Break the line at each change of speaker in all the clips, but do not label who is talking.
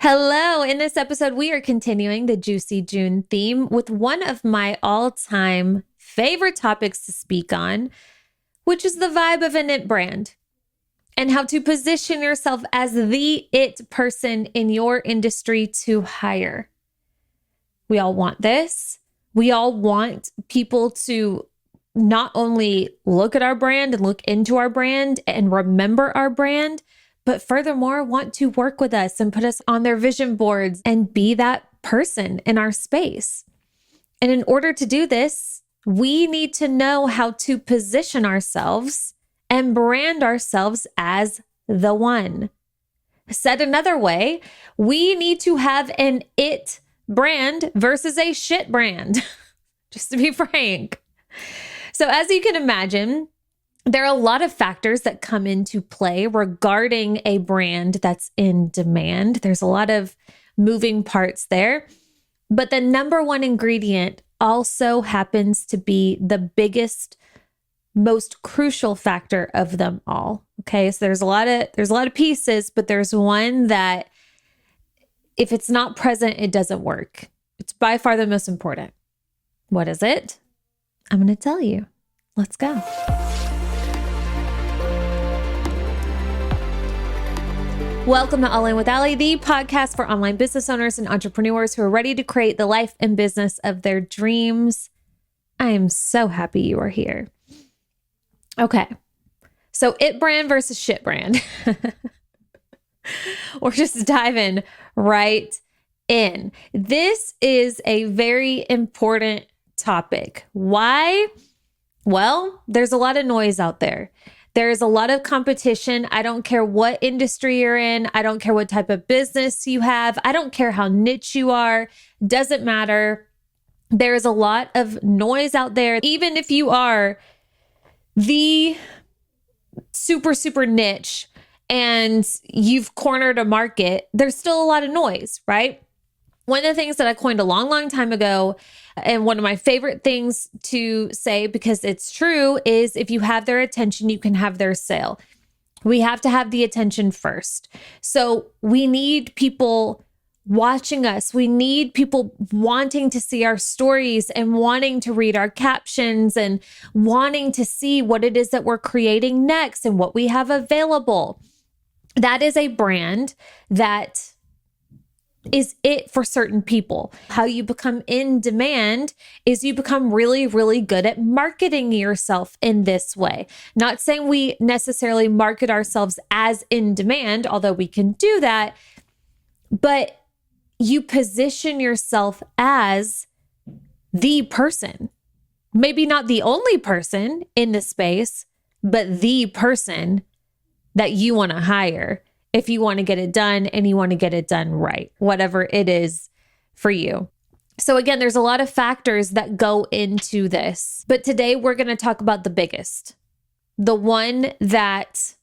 Hello. In this episode, we are continuing the Juicy June theme with one of my all-time favorite topics to speak on, which is the vibe of an it brand and how to position yourself as the it person in your industry to hire. We all want this. We all want people to not only look at our brand and look into our brand and remember our brand, but furthermore, want to work with us and put us on their vision boards and be that person in our space. And in order to do this, we need to know how to position ourselves and brand ourselves as the one. Said another way, we need to have an it brand versus a shit brand, just to be frank. So as you can imagine, there are a lot of factors that come into play regarding a brand that's in demand. There's a lot of moving parts there, but the number one ingredient also happens to be the biggest, most crucial factor of them all. Okay, so there's a lot of pieces, but there's one that if it's not present, it doesn't work. It's by far the most important. What is it? I'm going to tell you. Let's go. Welcome to All In with Allie, the podcast for online business owners and entrepreneurs who are ready to create the life and business of their dreams. I am so happy you are here. Okay, so it brand versus shit brand. We're just diving right in. This is a very important topic. Why? Well, there's a lot of noise out there. There's a lot of competition. I don't care what industry you're in. I don't care what type of business you have. I don't care how niche you are. Doesn't matter. There's a lot of noise out there. Even if you are the super niche and you've cornered a market, there's still a lot of noise, right? One of the things that I coined a long time ago, and one of my favorite things to say, because it's true, is if you have their attention, you can have their sale. We have to have the attention first. So we need people watching us. We need people wanting to see our stories and wanting to read our captions and wanting to see what it is that we're creating next and what we have available. That is a brand that is it for certain people. How you become in demand is you become really good at marketing yourself in this way. Not saying we necessarily market ourselves as in demand, although we can do that, but you position yourself as the person. Maybe not the only person in the space, but the person that you want to hire if you want to get it done and you want to get it done right, whatever it is for you. So again, there's a lot of factors that go into this, but today we're going to talk about the biggest, the one that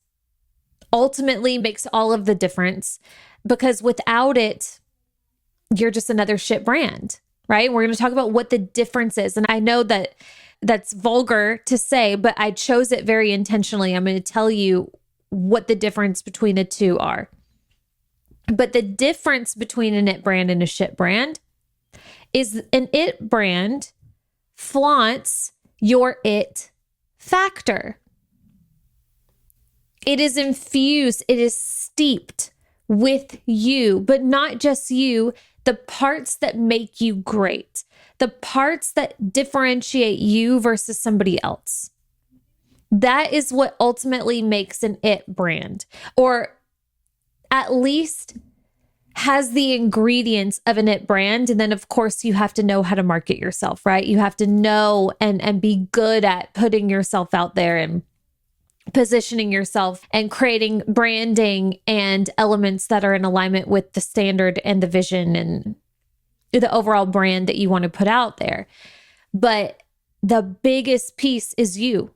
ultimately makes all of the difference, because without it, you're just another shit brand, right? We're going to talk about what the difference is. And I know that that's vulgar to say, but I chose it very intentionally. I'm going to tell you what the difference between the two are. But the difference between an it brand and a shit brand is an it brand flaunts your it factor. It is infused, it is steeped with you, but not just you, the parts that make you great, the parts that differentiate you versus somebody else. That is what ultimately makes an it brand, or at least has the ingredients of an it brand. And then of course you have to know how to market yourself, right? You have to know and be good at putting yourself out there and positioning yourself and creating branding and elements that are in alignment with the standard and the vision and the overall brand that you want to put out there. But the biggest piece is you.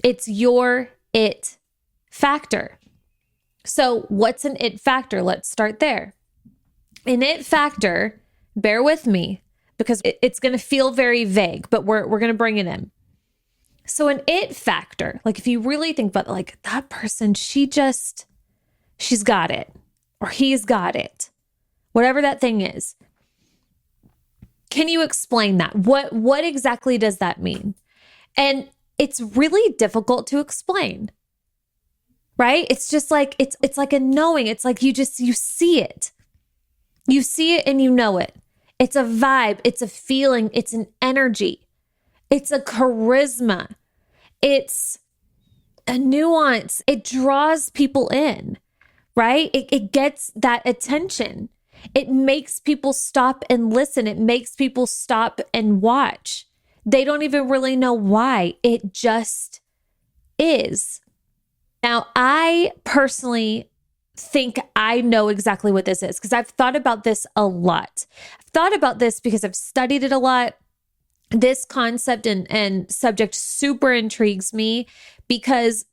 It's your it factor. So what's an it factor? Let's start there. An it factor, bear with me because it's going to feel very vague, but we're going to bring it in. So an it factor, like if you really think about like that person, she's got it or he's got it. whatever that thing is. Can you explain that? What exactly does that mean? And it's really difficult to explain, right? It's just like, it's like a knowing. It's like you see it. You see it and you know it. It's a vibe. It's a feeling. It's an energy. It's a charisma. It's a nuance. It draws people in, right? It gets that attention. It makes people stop and listen. It makes people stop and watch. They don't even really know why. It just is. Now, I personally think I know exactly what this is because I've thought about this a lot. I've thought about this because I've studied it a lot. This concept and subject super intrigues me because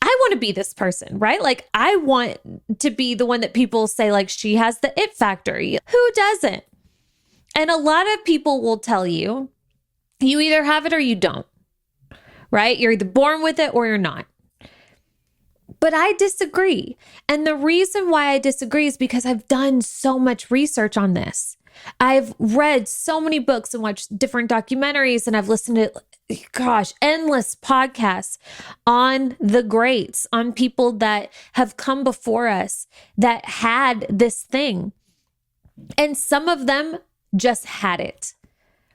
I want to be this person, right? Like I want to be the one that people say like she has the it factor. Who doesn't? And a lot of people will tell you, you either have it or you don't, right? You're either born with it or you're not. But I disagree. And the reason why I disagree is because I've done so much research on this. I've read so many books and watched different documentaries, and I've listened to, endless podcasts on the greats, on people that have come before us that had this thing. And some of them just had it,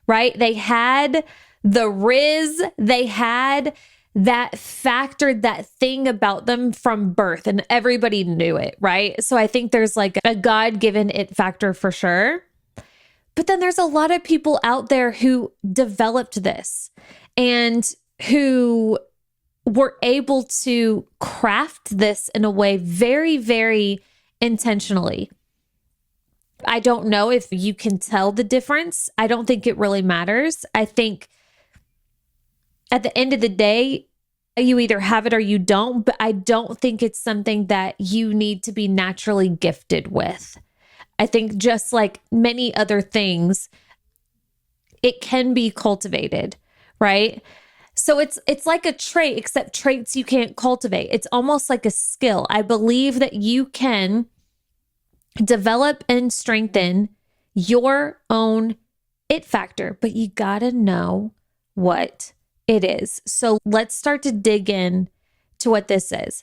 right? They had the riz, they had that factor, that thing about them from birth, and everybody knew it, right? So I think there's like a God-given it factor for sure. But then there's a lot of people out there who developed this and who were able to craft this in a way very, very intentionally. I don't know if you can tell the difference. I don't think it really matters. I think at the end of the day, you either have it or you don't, but I don't think it's something that you need to be naturally gifted with. I think just like many other things, it can be cultivated, right? So it's like a trait, except traits you can't cultivate. It's almost like a skill. I believe that you can develop and strengthen your own it factor, but you gotta know what it is. So let's start to dig in to what this is.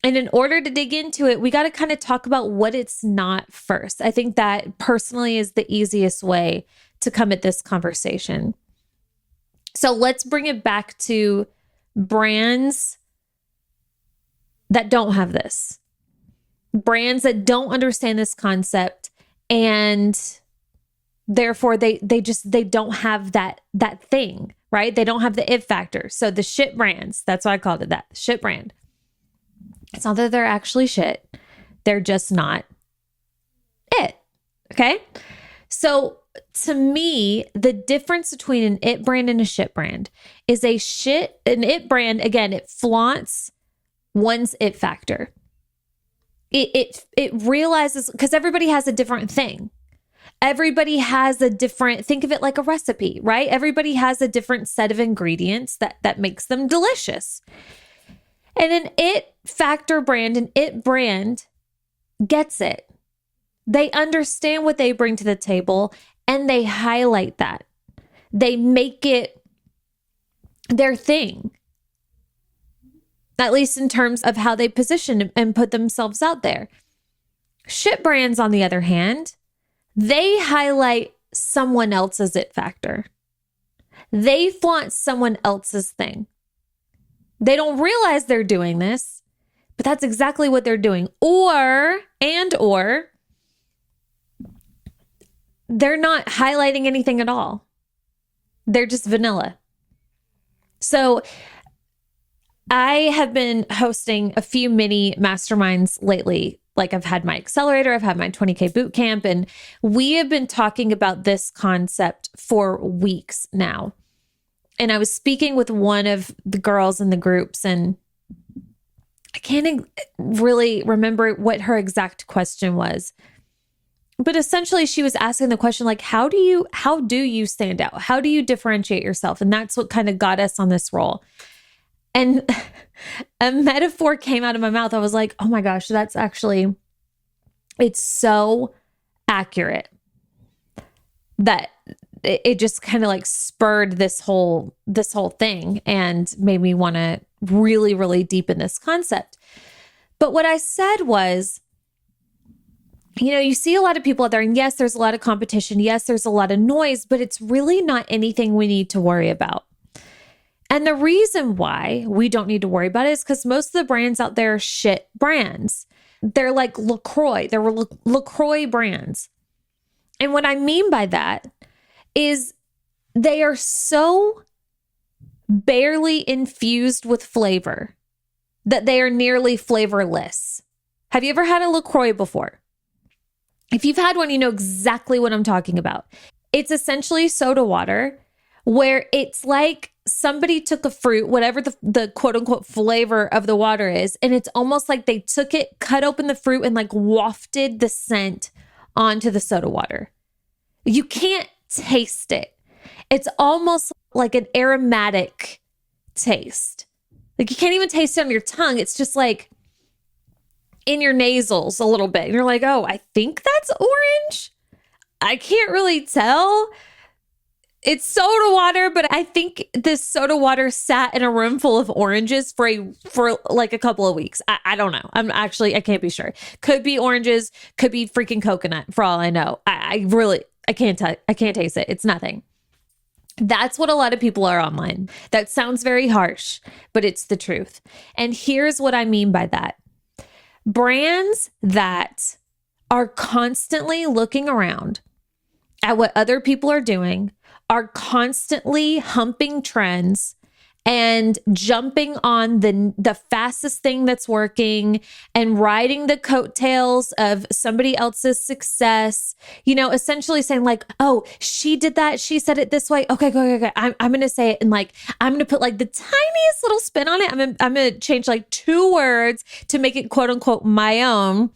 And in order to dig into it, we got to kind of talk about what it's not first. I think that personally is the easiest way to come at this conversation. So let's bring it back to brands that don't have this. Brands that don't understand this concept, and therefore they don't have that thing, right? They don't have the it factor. So the shit brands, that's why I called it that, shit brand. It's not that they're actually shit. They're just not it. Okay. So to me, the difference between an it brand and a shit brand is an it brand, again, it flaunts one's it factor. It realizes, because everybody has a different thing. Everybody has a different, think of it like a recipe, right? Everybody has a different set of ingredients that makes them delicious. And an it factor brand, an it brand gets it. They understand what they bring to the table and they highlight that. They make it their thing, at least in terms of how they position and put themselves out there. Shit brands, on the other hand, they highlight someone else's it factor. They flaunt someone else's thing. They don't realize they're doing this, but that's exactly what they're doing. Or they're not highlighting anything at all. They're just vanilla. So I have been hosting a few mini masterminds lately. Like I've had my accelerator, I've had my 20K boot camp, and we have been talking about this concept for weeks now. And I was speaking with one of the girls in the groups, and I can't really remember what her exact question was. But essentially she was asking the question, like, how do you stand out? How do you differentiate yourself? And that's what kind of got us on this roll. And a metaphor came out of my mouth. I was like, oh my gosh, that's actually It's so accurate that it just kind of like spurred this whole thing and made me want to really, really deepen this concept. But what I said was, you see a lot of people out there, and yes, there's a lot of competition. Yes, there's a lot of noise, but it's really not anything we need to worry about. And the reason why we don't need to worry about it is because most of the brands out there are shit brands. They're like LaCroix. They're LaCroix brands. And what I mean by that is they are so barely infused with flavor that they are nearly flavorless. Have you ever had a LaCroix before? If you've had one, you know exactly what I'm talking about. It's essentially soda water where it's like somebody took a fruit, whatever the quote unquote flavor of the water is, and it's almost like they took it, cut open the fruit, and like wafted the scent onto the soda water. You can't taste it. It's almost like an aromatic taste. Like you can't even taste it on your tongue. It's just like in your nasals a little bit. And you're like, oh, I think that's orange. I can't really tell. It's soda water, but I think this soda water sat in a room full of oranges for like a couple of weeks. I don't know. I can't be sure. Could be oranges, could be freaking coconut for all I know. I can't tell. I can't taste it. It's nothing. That's what a lot of people are online. That sounds very harsh, but it's the truth. And here's what I mean by that. Brands that are constantly looking around at what other people are doing, are constantly humping trends and jumping on the fastest thing that's working and riding the coattails of somebody else's success, essentially saying like, oh, she did that. She said it this way. Okay, go. I'm going to say it. And like, I'm going to put like the tiniest little spin on it. I'm going to change like 2 words to make it quote unquote my own.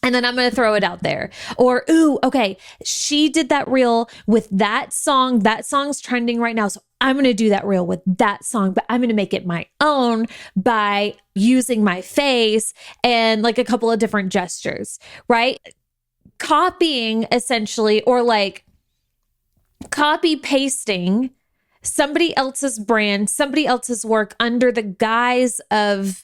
And then I'm going to throw it out there. Or, ooh, okay, she did that reel with that song. That song's trending right now. So I'm going to do that reel with that song, but I'm going to make it my own by using my face and like a couple of different gestures, right? Copying essentially, or like copy pasting somebody else's brand, somebody else's work under the guise of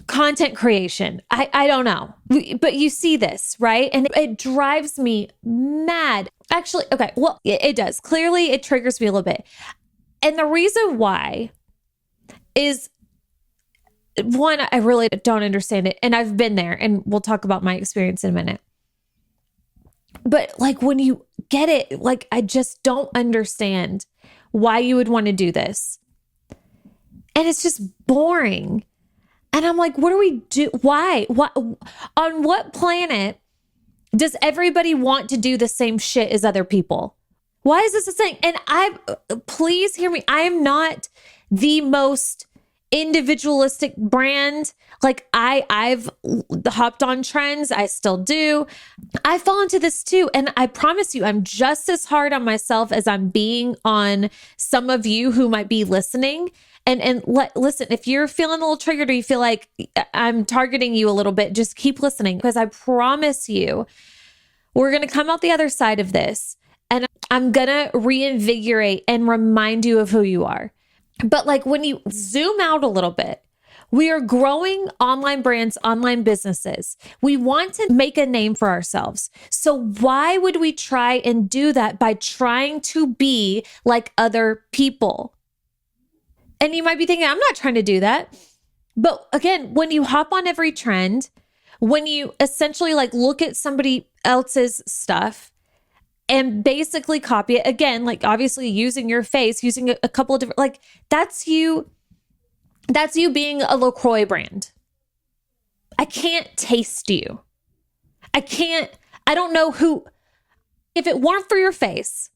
content creation. I don't know, but you see this, right? And it drives me mad. Actually, okay, well, it does. Clearly, it triggers me a little bit. And the reason why is, one, I really don't understand it. And I've been there, and we'll talk about my experience in a minute. But like when you get it, like I just don't understand why you would want to do this. And it's just boring. And I'm like, what do we do? Why? What? On what planet does everybody want to do the same shit as other people? Why is this a thing? And please hear me. I am not the most individualistic brand. Like I've hopped on trends. I still do. I fall into this too. And I promise you, I'm just as hard on myself as I'm being on some of you who might be listening. And listen, if you're feeling a little triggered or you feel like I'm targeting you a little bit, just keep listening, because I promise you, we're going to come out the other side of this and I'm going to reinvigorate and remind you of who you are. But like when you zoom out a little bit, we are growing online brands, online businesses. We want to make a name for ourselves. So why would we try and do that by trying to be like other people? And you might be thinking, I'm not trying to do that. But again, when you hop on every trend, when you essentially like look at somebody else's stuff and basically copy it, again, like obviously using your face, using a couple of different, like that's you being a LaCroix brand. I can't taste you. I don't know who, if it weren't for your face,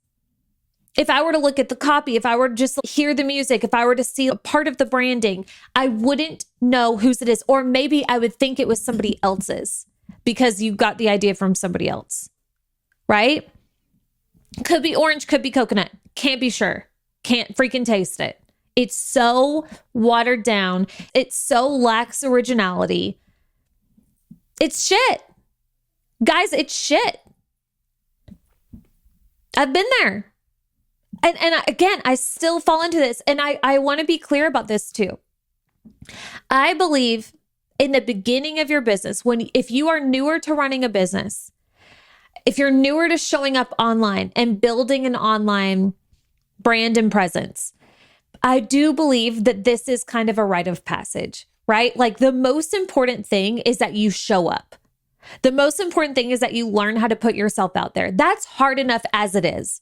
if I were to look at the copy, if I were to just hear the music, if I were to see a part of the branding, I wouldn't know whose it is. Or maybe I would think it was somebody else's because you got the idea from somebody else, right? Could be orange, could be coconut. Can't be sure. Can't freaking taste it. It's so watered down. It so lacks originality. It's shit. Guys, it's shit. I've been there. Again, I still fall into this. And I want to be clear about this too. I believe in the beginning of your business, if you are newer to running a business, if you're newer to showing up online and building an online brand and presence, I do believe that this is kind of a rite of passage, right? Like the most important thing is that you show up. The most important thing is that you learn how to put yourself out there. That's hard enough as it is.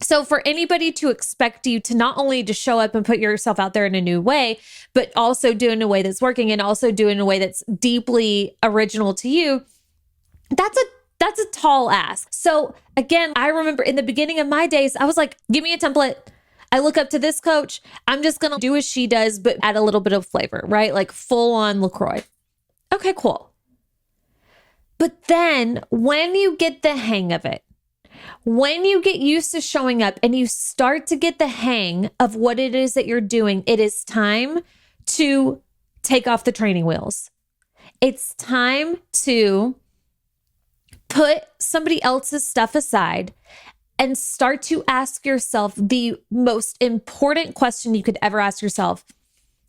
So for anybody to expect you to not only to show up and put yourself out there in a new way, but also do it in a way that's working and also do it in a way that's deeply original to you, that's a tall ask. So again, I remember in the beginning of my days, I was like, give me a template. I look up to this coach. I'm just going to do as she does, but add a little bit of flavor, right? Like full on LaCroix. Okay, cool. But then when you get the hang of it, when you get used to showing up and you start to get the hang of what it is that you're doing, it is time to take off the training wheels. It's time to put somebody else's stuff aside and start to ask yourself the most important question you could ever ask yourself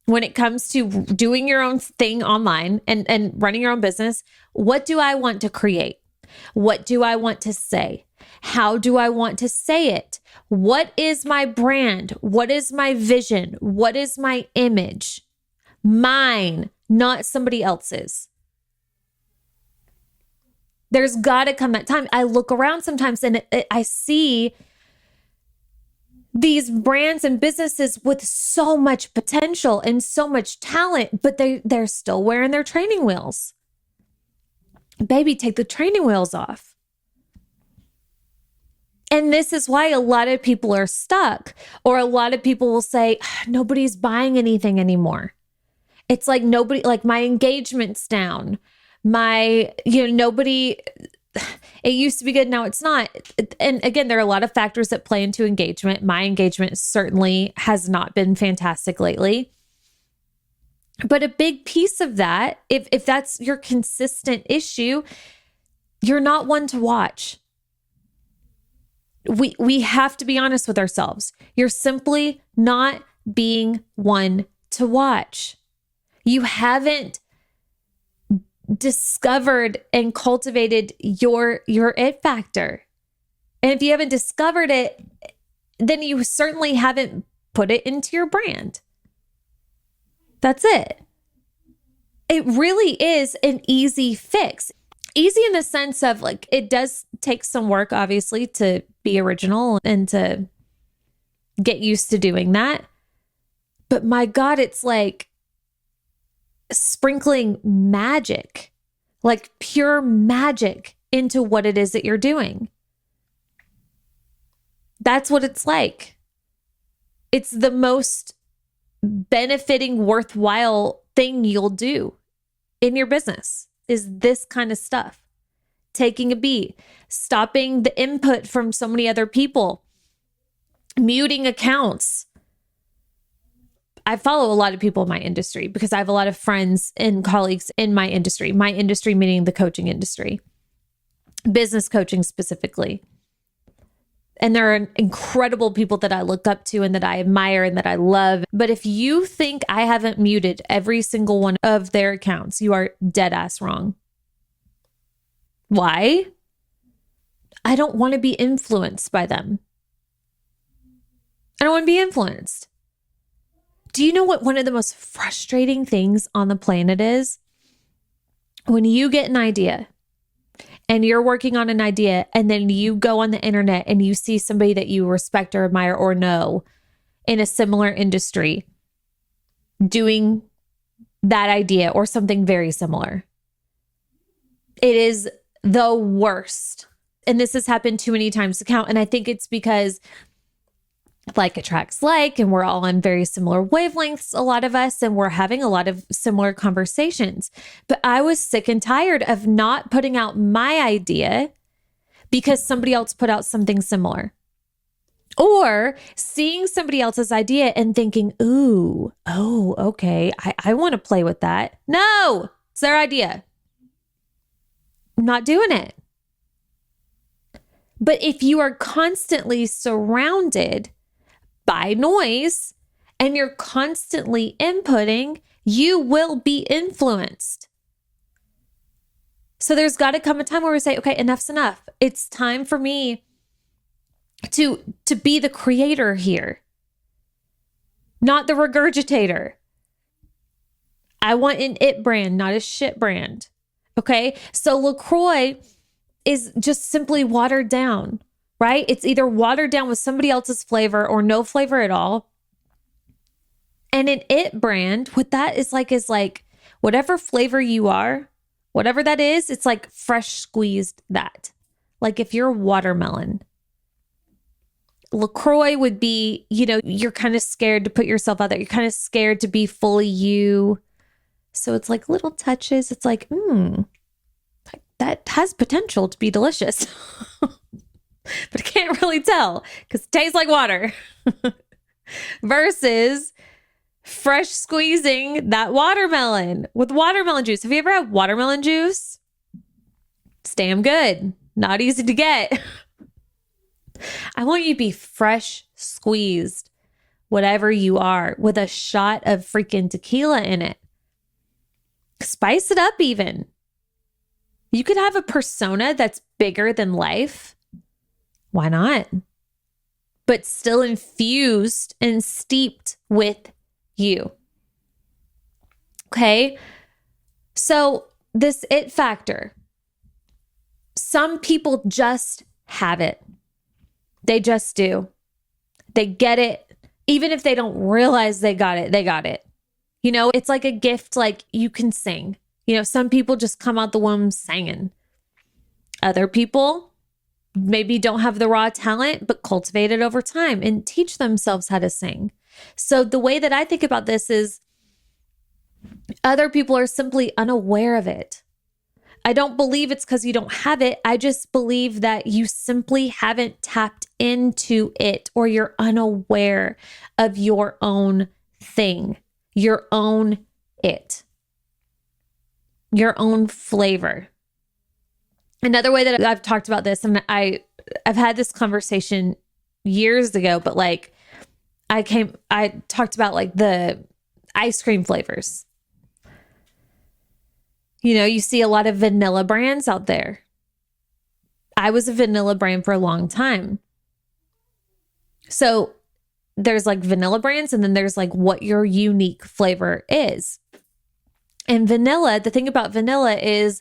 when it comes to doing your own thing online and running your own business. What do I want to create? What do I want to say? How do I want to say it? What is my brand? What is my vision? What is my image? Mine, not somebody else's. There's got to come that time. I look around sometimes and I see these brands and businesses with so much potential and so much talent, but they're still wearing their training wheels. Baby, take the training wheels off. And this is why a lot of people are stuck, or a lot of people will say, nobody's buying anything anymore. It's like nobody, like my engagement's down. Nobody, it used to be good. Now it's not. And again, there are a lot of factors that play into engagement. My engagement certainly has not been fantastic lately. But a big piece of that, if that's your consistent issue, you're not one to watch. We have to be honest with ourselves. You're simply not being one to watch. You haven't discovered and cultivated your it factor. And if you haven't discovered it, then you certainly haven't put it into your brand. That's it. It really is an easy fix. Easy in the sense of like, it does take some work, obviously, to be original and to get used to doing that. But my God, it's like sprinkling magic, like pure magic into what it is that you're doing. That's what it's like. It's the most benefiting, worthwhile thing you'll do in your business is this kind of stuff. Taking a beat, stopping the input from so many other people, muting accounts. I follow a lot of people in my industry because I have a lot of friends and colleagues in my industry meaning the coaching industry, business coaching specifically. And there are incredible people that I look up to and that I admire and that I love. But if you think I haven't muted every single one of their accounts, you are dead ass wrong. Why? I don't want to be influenced by them. I don't want to be influenced. Do you know what one of the most frustrating things on the planet is? When you get an idea and you're working on an idea and then you go on the internet and you see somebody that you respect or admire or know in a similar industry doing that idea or something very similar. It is the worst. And this has happened too many times to count. And I think it's because like attracts like, and we're all on very similar wavelengths, a lot of us, and we're having a lot of similar conversations. But I was sick and tired of not putting out my idea because somebody else put out something similar. Or seeing somebody else's idea and thinking, okay, I want to play with that. No, it's their idea. I'm not doing it. But if you are constantly surrounded by noise and you're constantly inputting, you will be influenced. So there's got to come a time where we say, okay, enough's enough. It's time for me to be the creator here, not the regurgitator. I want an it brand, not a shit brand. Okay. So LaCroix is just simply watered down, right? It's either watered down with somebody else's flavor or no flavor at all. And an it brand, what that is like whatever flavor you are, whatever that is, it's like fresh squeezed that. Like if you're watermelon, LaCroix would be, you're kind of scared to put yourself out there. You're kind of scared to be fully you. So it's like little touches. It's like, that has potential to be delicious. But I can't really tell because it tastes like water. Versus fresh squeezing that watermelon with watermelon juice. Have you ever had watermelon juice? It's damn good. Not easy to get. I want you to be fresh squeezed, whatever you are, with a shot of freaking tequila in it. Spice it up even. You could have a persona that's bigger than life. Why not? But still infused and steeped with you. Okay. So this it factor, some people just have it. They just do. They get it. Even if they don't realize they got it, they got it. It's like a gift, like you can sing. Some people just come out the womb singing. Other people maybe don't have the raw talent, but cultivate it over time and teach themselves how to sing. So the way that I think about this is other people are simply unaware of it. I don't believe it's because you don't have it. I just believe that you simply haven't tapped into it, or you're unaware of your own thing, your own it, your own flavor. Another way that I've talked about this, and I've had this conversation years ago, but like I talked about like the ice cream flavors. You see a lot of vanilla brands out there. I was a vanilla brand for a long time. So there's like vanilla brands, and then there's like what your unique flavor is. And vanilla, the thing about vanilla is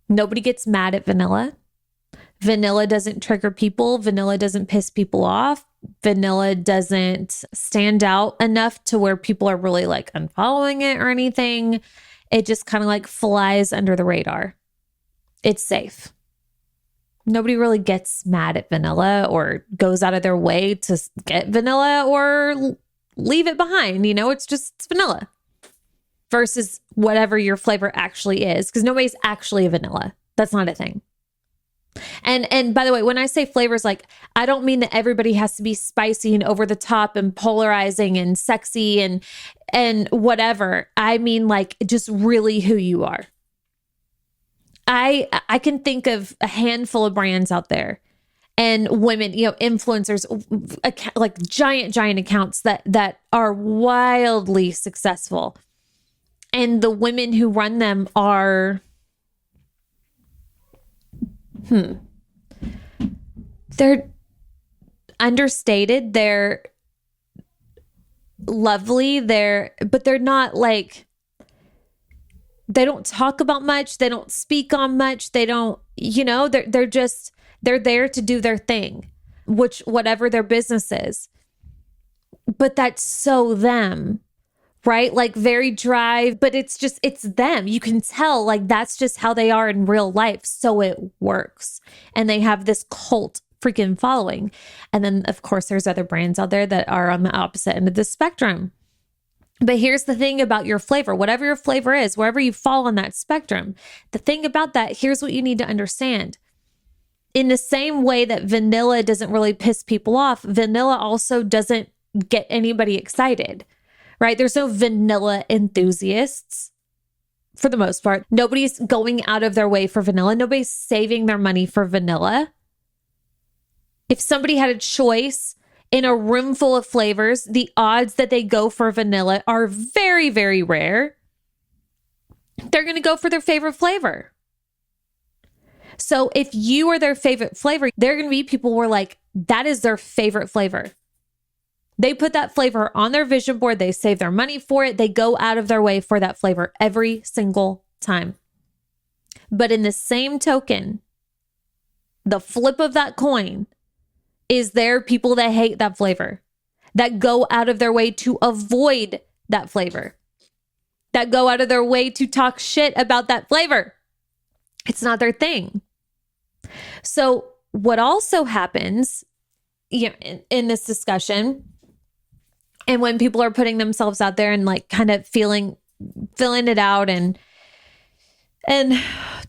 nobody gets mad at vanilla. Vanilla doesn't trigger people. Vanilla doesn't piss people off. Vanilla doesn't stand out enough to where people are really like unfollowing it or anything. It just kind of like flies under the radar. It's safe. Nobody really gets mad at vanilla or goes out of their way to get vanilla or leave it behind. It's vanilla versus whatever your flavor actually is, because nobody's actually a vanilla. That's not a thing. And by the way, when I say flavors, like I don't mean that everybody has to be spicy and over the top and polarizing and sexy and whatever. I mean like just really who you are. I can think of a handful of brands out there and women, influencers, like giant accounts that are wildly successful. And the women who run them are they're understated, they're lovely, but they're not like, they don't talk about much, they don't speak on much, they don't, they're there to do their thing, whatever their business is. But that's so them, right? Like very dry, but it's them. You can tell like that's just how they are in real life. So it works. And they have this cult freaking following. And then of course there's other brands out there that are on the opposite end of the spectrum. But here's the thing about your flavor, whatever your flavor is, wherever you fall on that spectrum, the thing about that, here's what you need to understand. In the same way that vanilla doesn't really piss people off, vanilla also doesn't get anybody excited. Right? There's no vanilla enthusiasts. for the most part. Nobody's going out of their way for vanilla. Nobody's saving their money for vanilla. If somebody had a choice in a room full of flavors, the odds that they go for vanilla are very, very rare. They're going to go for their favorite flavor. So if you are their favorite flavor, there are going to be people who are like, that is their favorite flavor. They put that flavor on their vision board. They save their money for it. They go out of their way for that flavor every single time. But in the same token, the flip of that coin is there people that hate that flavor, that go out of their way to avoid that flavor, that go out of their way to talk shit about that flavor. It's not their thing. So what also happens in this discussion, and when people are putting themselves out there and like kind of filling it out and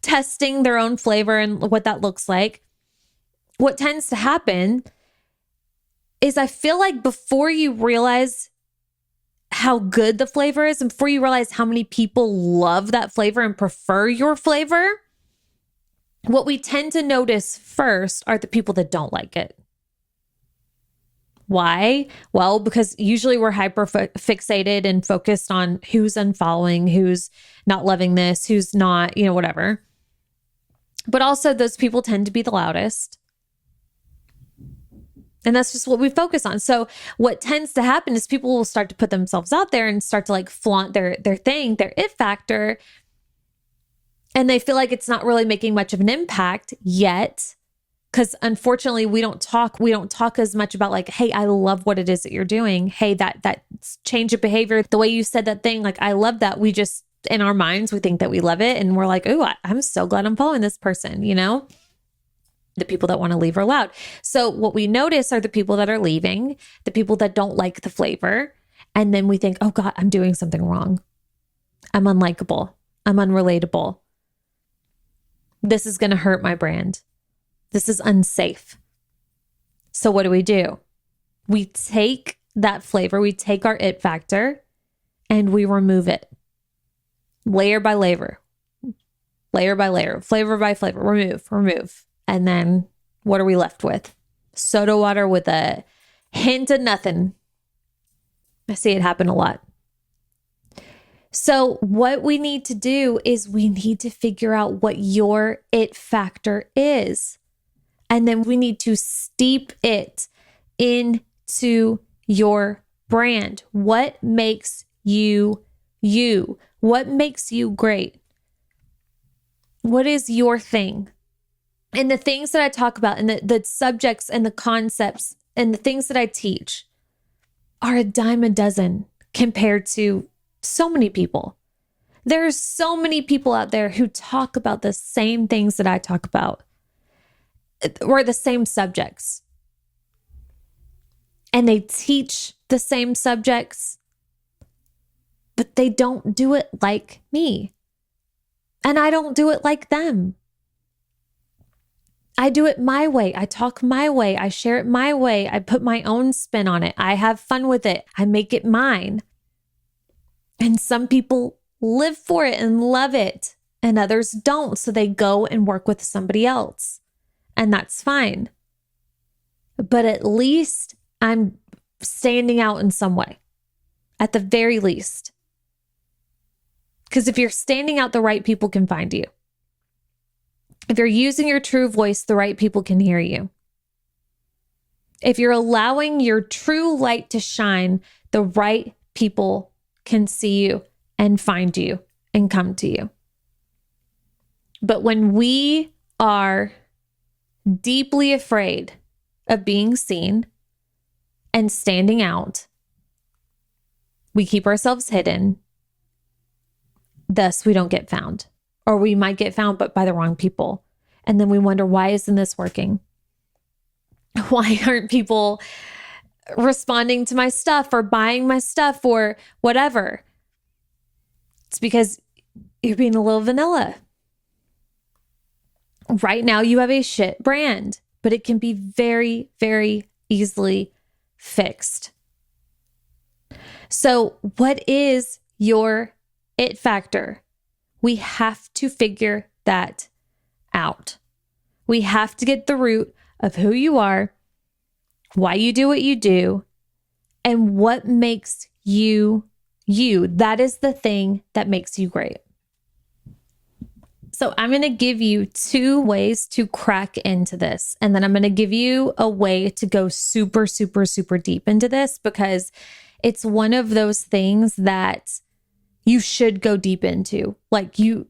testing their own flavor and what that looks like, what tends to happen is I feel like before you realize how good the flavor is and before you realize how many people love that flavor and prefer your flavor, what we tend to notice first are the people that don't like it. Why? Well, because usually we're hyper fixated and focused on who's unfollowing, who's not loving this, who's not, whatever. But also those people tend to be the loudest. And that's just what we focus on. So what tends to happen is people will start to put themselves out there and start to like flaunt their thing, their it factor. And they feel like it's not really making much of an impact yet. Because unfortunately, we don't talk as much about like, hey, I love what it is that you're doing. Hey, that change of behavior, the way you said that thing, like, I love that. We just, in our minds, we think that we love it. And we're like, oh, I'm so glad I'm following this person, The people that want to leave are loud. So what we notice are the people that are leaving, the people that don't like the flavor. And then we think, oh God, I'm doing something wrong. I'm unlikable. I'm unrelatable. This is going to hurt my brand. This is unsafe. So what do? We take that flavor, we take our it factor, and we remove it. Layer by layer, flavor by flavor, remove. And then what are we left with? Soda water with a hint of nothing. I see it happen a lot. So what we need to do is we need to figure out what your it factor is. And then we need to steep it into your brand. What makes you you? What makes you great? What is your thing? And the things that I talk about and the subjects and the concepts and the things that I teach are a dime a dozen compared to so many people. There's so many people out there who talk about the same things that I talk about. Or the same subjects. And they teach the same subjects, but they don't do it like me. And I don't do it like them. I do it my way. I talk my way. I share it my way. I put my own spin on it. I have fun with it. I make it mine. And some people live for it and love it, and others don't. So they go and work with somebody else. And that's fine. But at least I'm standing out in some way, at the very least. Because if you're standing out, the right people can find you. If you're using your true voice, the right people can hear you. If you're allowing your true light to shine, the right people can see you and find you and come to you. But when we are deeply afraid of being seen and standing out, we keep ourselves hidden. Thus, we don't get found. Or we might get found, but by the wrong people. And then we wonder, why isn't this working? Why aren't people responding to my stuff or buying my stuff or whatever? It's because you're being a little vanilla. Right now, you have a shit brand, but it can be very, very easily fixed. So what is your it factor? We have to figure that out. We have to get the root of who you are, why you do what you do, and what makes you you. That is the thing that makes you great. So I'm going to give you 2 ways to crack into this. And then I'm going to give you a way to go super, super, super deep into this, because it's one of those things that you should go deep into. Like you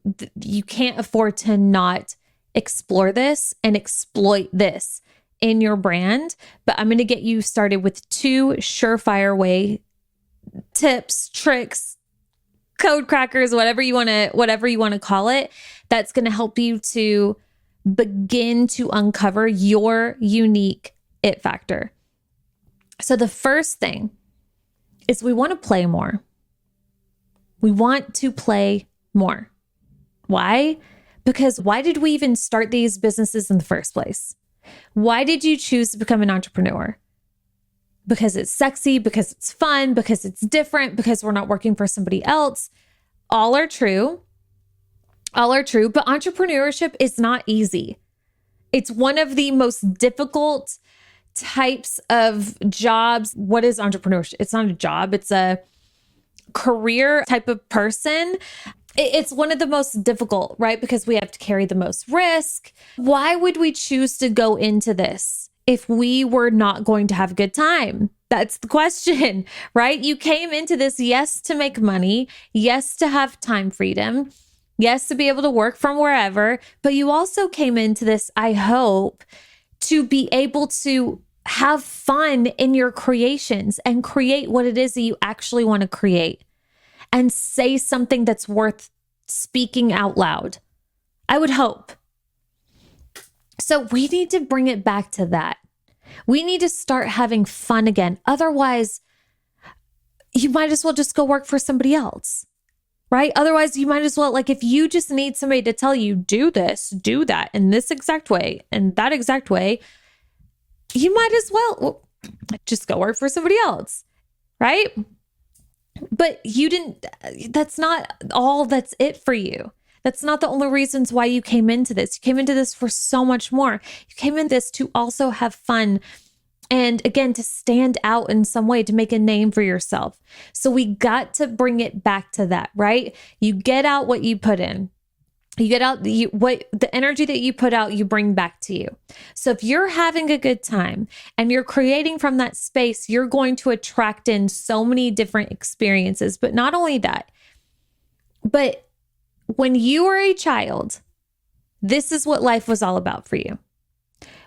can't afford to not explore this and exploit this in your brand. But I'm going to get you started with 2 surefire way tips, tricks, code crackers, whatever you want to call it, that's going to help you to begin to uncover your unique it factor. So the first thing is we want to play more. We want to play more. Why? Because why did we even start these businesses in the first place? Why did you choose to become an entrepreneur? Because it's sexy, because it's fun, because it's different, because we're not working for somebody else. All are true. All are true, but entrepreneurship is not easy. It's one of the most difficult types of jobs. What is entrepreneurship? It's not a job. It's a career type of person. It's one of the most difficult, right? Because we have to carry the most risk. Why would we choose to go into this if we were not going to have a good time? That's the question, right? You came into this, yes, to make money, yes, to have time freedom, yes, to be able to work from wherever, but you also came into this, I hope, to be able to have fun in your creations and create what it is that you actually want to create and say something that's worth speaking out loud. I would hope. So we need to bring it back to that. We need to start having fun again. Otherwise, you might as well just go work for somebody else, right? Otherwise, you might as well, like, if you just need somebody to tell you, do this, do that in this exact way and that exact way, you might as well just go work for somebody else, right? But that's not all that's it for you. That's not the only reasons why you came into this. You came into this for so much more. You came in this to also have fun and, again, to stand out in some way, to make a name for yourself. So we got to bring it back to that, right? You get out what you put in. You get out the energy that you put out, you bring back to you. So if you're having a good time and you're creating from that space, you're going to attract in so many different experiences. But not only that, but when you were a child, this is what life was all about for you.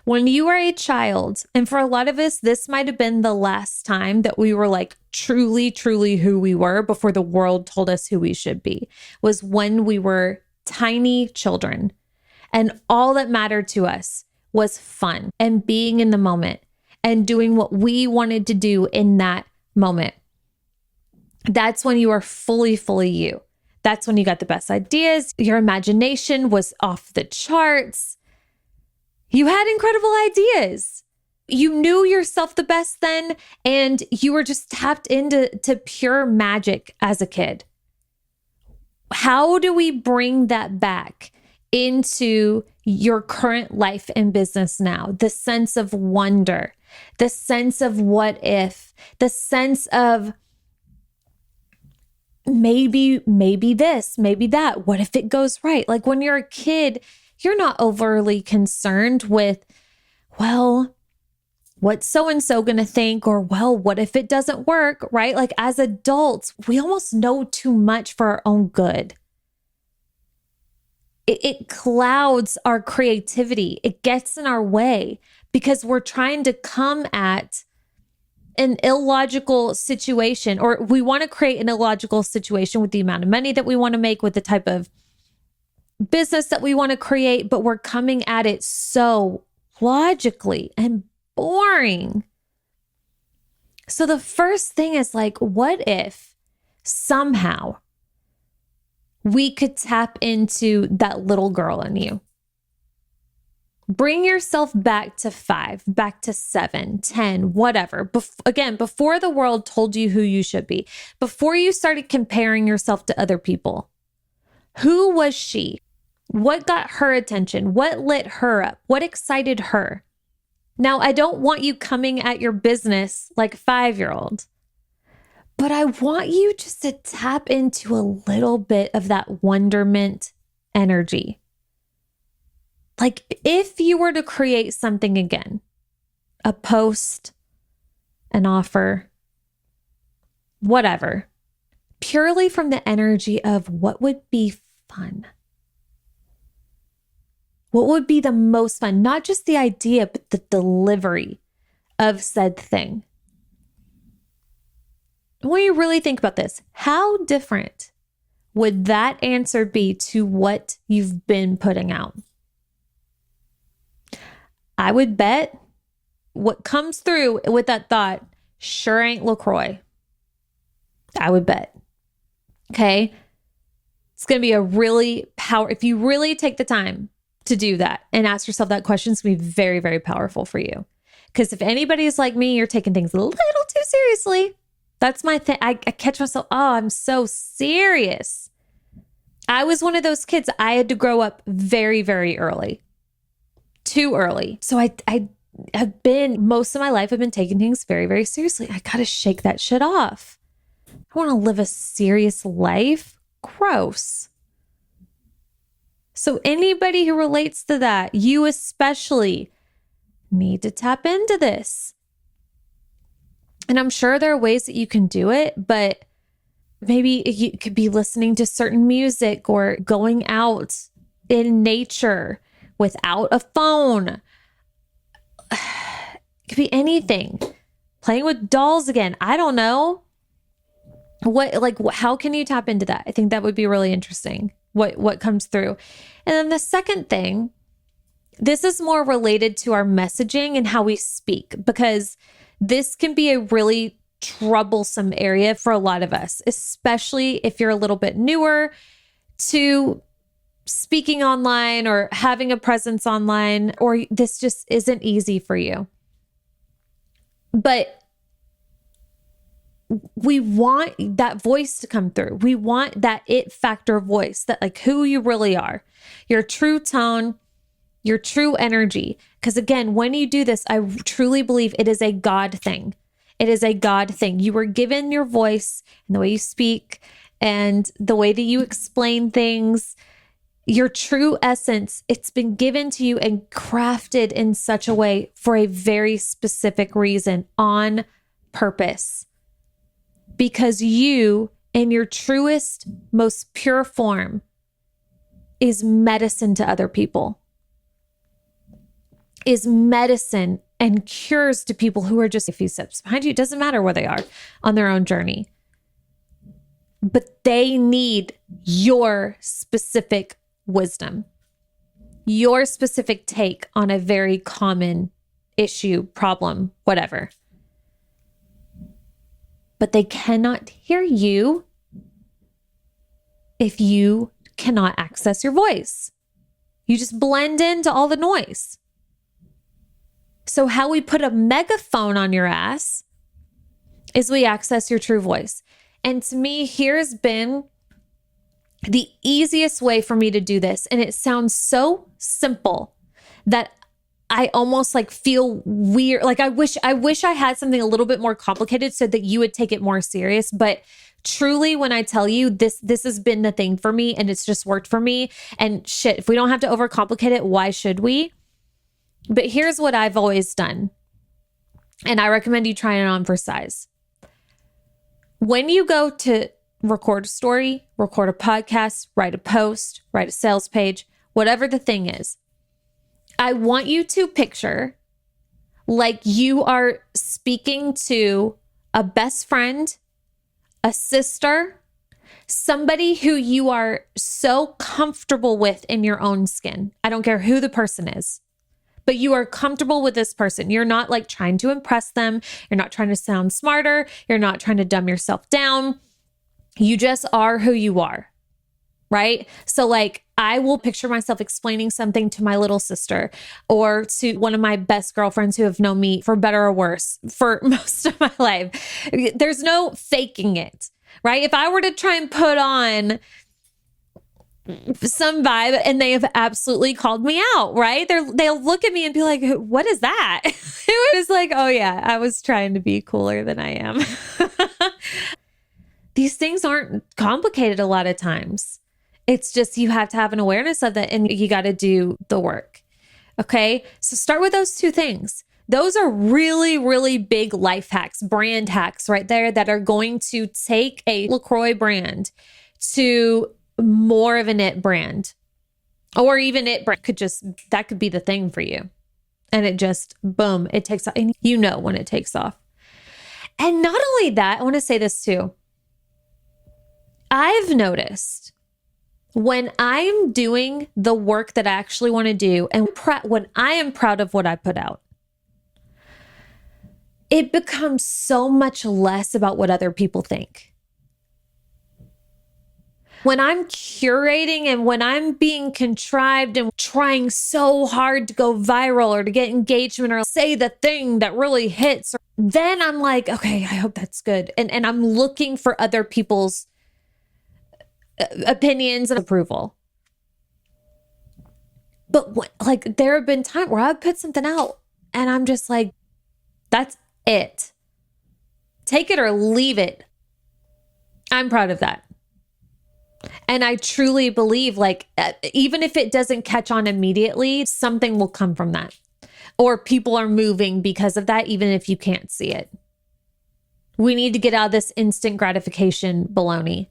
When you were a child, and for a lot of us, this might have been the last time that we were like truly, truly who we were before the world told us who we should be, was when we were tiny children. And all that mattered to us was fun and being in the moment and doing what we wanted to do in that moment. That's when you are fully, fully you. That's when you got the best ideas. Your imagination was off the charts. You had incredible ideas. You knew yourself the best then, and you were just tapped into pure magic as a kid. How do we bring that back into your current life and business now? The sense of wonder, the sense of what if, the sense of maybe this, maybe that. What if it goes right? Like when you're a kid, you're not overly concerned with, well, what's so-and-so going to think? Or, well, what if it doesn't work, right? Like as adults, we almost know too much for our own good. It clouds our creativity. It gets in our way because we're trying to come at an illogical situation, or we want to create an illogical situation with the amount of money that we want to make, with the type of business that we want to create, but we're coming at it so logically and boring. So the first thing is like, what if somehow we could tap into that little girl in you? Bring yourself back to 5, back to 7, 10, whatever. Again, before the world told you who you should be, before you started comparing yourself to other people, Who was she? What got her attention? What lit her up? What excited her? Now, I don't want you coming at your business like a 5-year-old, but I want you just to tap into a little bit of that wonderment energy. Like if you were to create something again, a post, an offer, whatever, purely from the energy of what would be fun. What would be the most fun? Not just the idea, but the delivery of said thing. When you really think about this, how different would that answer be to what you've been putting out? I would bet what comes through with that thought sure ain't LaCroix. I would bet. Okay. It's going to be a really if you really take the time to do that and ask yourself that question, it's going to be very, very powerful for you. Because if anybody is like me, you're taking things a little too seriously. That's my thing. I catch myself, oh, I'm so serious. I was one of those kids. I had to grow up very, very early. Too early. So I have been, most of my life, I've been taking things very, very seriously. I got to shake that shit off. I want to live a serious life. Gross. So anybody who relates to that, you especially, need to tap into this. And I'm sure there are ways that you can do it, but maybe you could be listening to certain music or going out in nature without a phone. It could be anything. Playing with dolls again. I don't know. How can you tap into that? I think that would be really interesting. What comes through. And then the second thing, this is more related to our messaging and how we speak, because this can be a really troublesome area for a lot of us, especially if you're a little bit newer to speaking online or having a presence online, or this just isn't easy for you. But we want that voice to come through. We want that it factor voice, that like who you really are, your true tone, your true energy. Because again, when you do this, I truly believe it is a God thing. It is a God thing. You were given your voice and the way you speak and the way that you explain things, your true essence. It's been given to you and crafted in such a way for a very specific reason, on purpose. Because you, in your truest, most pure form, is medicine to other people. Is medicine and cures to people who are just a few steps behind you. It doesn't matter where they are on their own journey. But they need your specific wisdom, your specific take on a very common issue, problem, whatever. But they cannot hear you if you cannot access your voice. You just blend into all the noise. So how we put a megaphone on your ass is we access your true voice. And to me, here's been the easiest way for me to do this. And it sounds so simple that I almost like feel weird. Like I wish I had something a little bit more complicated so that you would take it more serious. But truly, when I tell you this has been the thing for me and it's just worked for me. And shit, if we don't have to overcomplicate it, why should we? But here's what I've always done. And I recommend you trying it on for size. When you go to record a story, record a podcast, write a post, write a sales page, whatever the thing is, I want you to picture like you are speaking to a best friend, a sister, somebody who you are so comfortable with in your own skin. I don't care who the person is, but you are comfortable with this person. You're not like trying to impress them. You're not trying to sound smarter. You're not trying to dumb yourself down. You just are who you are, right? So like, I will picture myself explaining something to my little sister or to one of my best girlfriends who have known me for better or worse for most of my life. There's no faking it, right? If I were to try and put on some vibe, and they have absolutely called me out, right? They'll look at me and be like, what is that? It was like, oh yeah, I was trying to be cooler than I am. These things aren't complicated a lot of times. It's just you have to have an awareness of that, and you got to do the work. Okay. So start with those two things. Those are really, really big life hacks, brand hacks right there that are going to take a LaCroix brand to more of an it brand, or even it brand that could be the thing for you. And it just, boom, it takes off. And you know when it takes off. And not only that, I want to say this too. I've noticed when I'm doing the work that I actually want to do, and when I am proud of what I put out, it becomes so much less about what other people think. When I'm curating and when I'm being contrived and trying so hard to go viral or to get engagement or say the thing that really hits, then I'm like, okay, I hope that's good. And I'm looking for other people's opinions and approval. But there have been times where I've put something out and I'm just like, that's it. Take it or leave it. I'm proud of that. And I truly believe even if it doesn't catch on immediately, something will come from that. Or people are moving because of that, even if you can't see it. We need to get out of this instant gratification baloney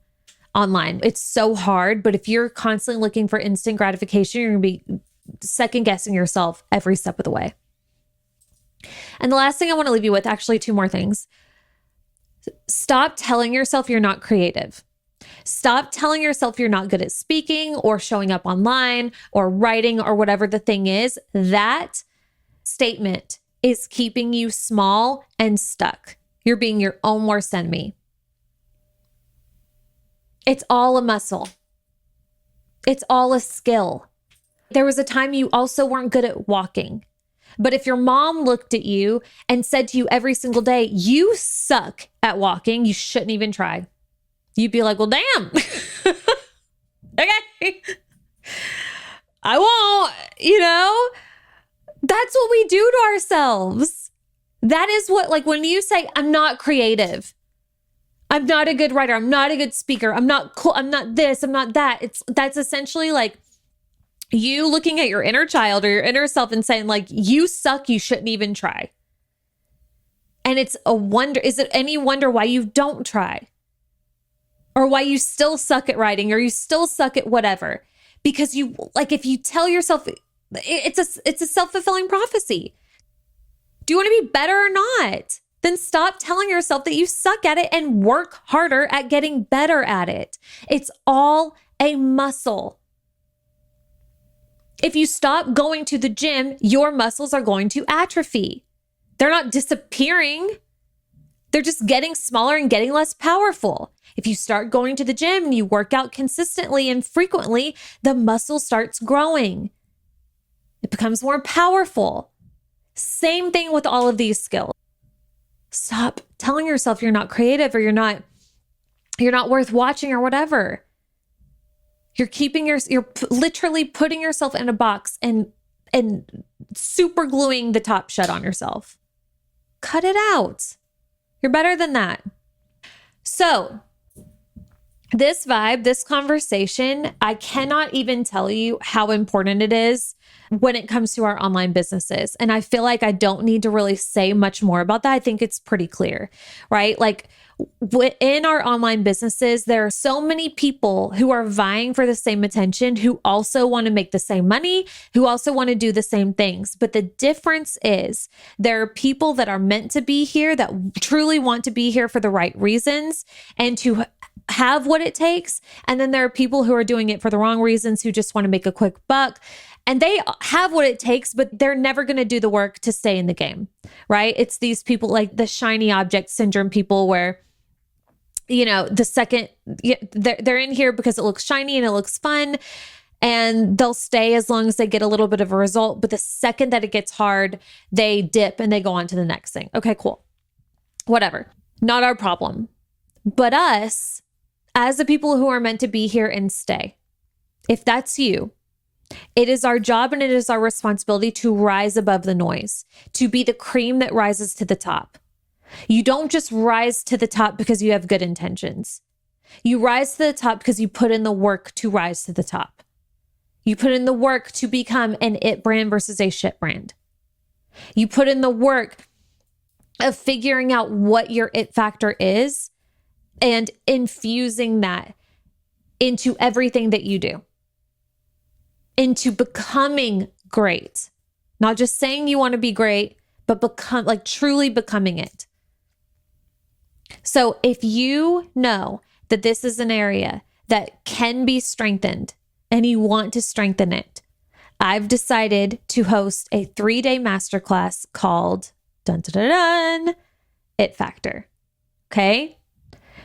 online. It's so hard, but if you're constantly looking for instant gratification, you're going to be second guessing yourself every step of the way. And the last thing I want to leave you with, actually 2 more things. Stop telling yourself you're not creative. Stop telling yourself you're not good at speaking or showing up online or writing or whatever the thing is. That statement is keeping you small and stuck. You're being your own worst enemy. It's all a muscle. It's all a skill. There was a time you also weren't good at walking. But if your mom looked at you and said to you every single day, you suck at walking, you shouldn't even try. You'd be like, well, damn. Okay. I won't, that's what we do to ourselves. That is what, when you say, I'm not creative, I'm not a good writer, I'm not a good speaker, I'm not cool, I'm not this, I'm not that. That's essentially like you looking at your inner child or your inner self and saying you suck, you shouldn't even try. And it's a wonder. Is it any wonder why you don't try? Or why you still suck at writing or you still suck at whatever? Because if you tell yourself, it's a self-fulfilling prophecy. Do you want to be better or not? Then stop telling yourself that you suck at it and work harder at getting better at it. It's all a muscle. If you stop going to the gym, your muscles are going to atrophy. They're not disappearing. They're just getting smaller and getting less powerful. If you start going to the gym and you work out consistently and frequently, the muscle starts growing. It becomes more powerful. Same thing with all of these skills. Stop telling yourself you're not creative or you're not worth watching or whatever. You're literally putting yourself in a box and super gluing the top shut on yourself. Cut it out. You're better than that. So this vibe, this conversation, I cannot even tell you how important it is when it comes to our online businesses. And I feel like I don't need to really say much more about that. I think it's pretty clear, right? In our online businesses, there are so many people who are vying for the same attention, who also want to make the same money, who also want to do the same things. But the difference is there are people that are meant to be here, that truly want to be here for the right reasons and to have what it takes. And then there are people who are doing it for the wrong reasons, who just want to make a quick buck. And they have what it takes, but they're never going to do the work to stay in the game, right? It's these people like the shiny object syndrome people where, the second they're in here because it looks shiny and it looks fun, and they'll stay as long as they get a little bit of a result. But the second that it gets hard, they dip and they go on to the next thing. Okay, cool. Whatever. Not our problem. But us, as the people who are meant to be here and stay, if that's you, it is our job and it is our responsibility to rise above the noise, to be the cream that rises to the top. You don't just rise to the top because you have good intentions. You rise to the top because you put in the work to rise to the top. You put in the work to become an it brand versus a shit brand. You put in the work of figuring out what your it factor is and infusing that into everything that you do, into becoming great. Not just saying you want to be great, but become like truly becoming it. So if you know that this is an area that can be strengthened and you want to strengthen it, I've decided to host a 3-day masterclass called dun, dun, dun, dun, It Factor. Okay.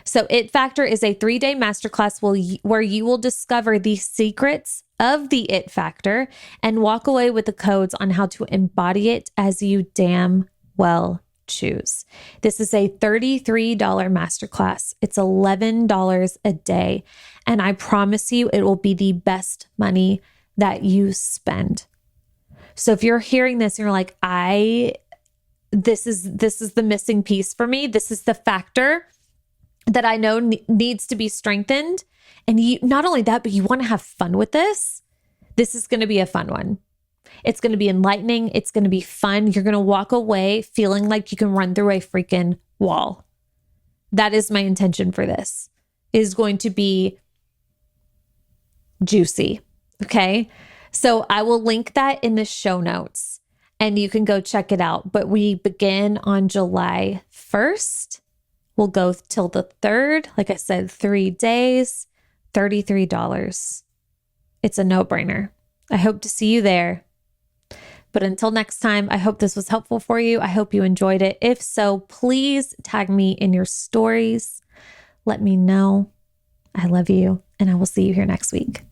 So It Factor is a 3-day masterclass where you will discover the secrets of the It Factor and walk away with the codes on how to embody it as you damn well choose. This is a $33 masterclass. It's $11 a day. And I promise you, it will be the best money that you spend. So if you're hearing this and you're like, this is the missing piece for me. This is the factor that I know needs to be strengthened. And you, not only that, but you want to have fun with this. This is going to be a fun one. It's going to be enlightening. It's going to be fun. You're going to walk away feeling like you can run through a freaking wall. That is my intention for this. It is going to be juicy. Okay. So I will link that in the show notes and you can go check it out. But we begin on July 1st. We'll go till the 3rd. Like I said, 3 days, $33. It's a no-brainer. I hope to see you there. But until next time, I hope this was helpful for you. I hope you enjoyed it. If so, please tag me in your stories. Let me know. I love you, and I will see you here next week.